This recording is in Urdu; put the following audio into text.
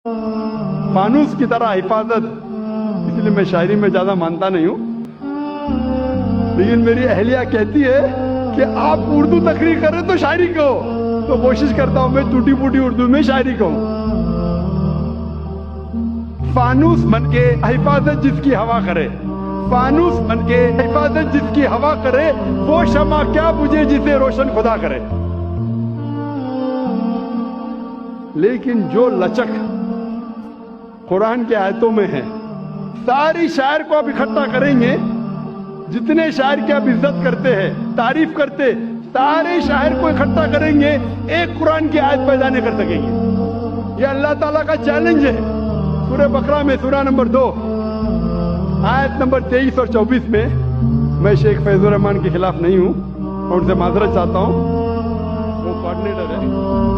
فانوس کی طرح حفاظت، اس لیے میں شاعری میں زیادہ مانتا نہیں ہوں، لیکن میری اہلیہ کہتی ہے کہ آپ اردو تقریر کر رہے تو شاعری کہو، تو کوشش کرتا ہوں میں ٹوٹی پوٹی اردو میں شاعری کہوں۔ فانوس بن کے حفاظت جس کی ہوا کرے، فانوس بن کے حفاظت جس کی ہوا کرے، وہ شمع کیا بجھے جسے روشن خدا کرے۔ لیکن جو لچک قرآن کے آیتوں میں ہے، ساری شاعر کو آپ اکٹھا کریں گے، جتنے شاعر کی آپ عزت کرتے ہیں، تعریف کرتے، سارے شاعر کو اکٹھا کریں گے، ایک قرآن کی آیت پیدا نہیں کر سکیں گے۔ یہ اللہ تعالیٰ کا چیلنج ہے۔ سورہ بقرہ میں سورہ نمبر 2 آیت نمبر 23 اور 24 میں، میں شیخ فیض الرحمان کے خلاف نہیں ہوں اور ان سے معذرت چاہتا ہوں، وہ کوآرڈینیٹر ہے۔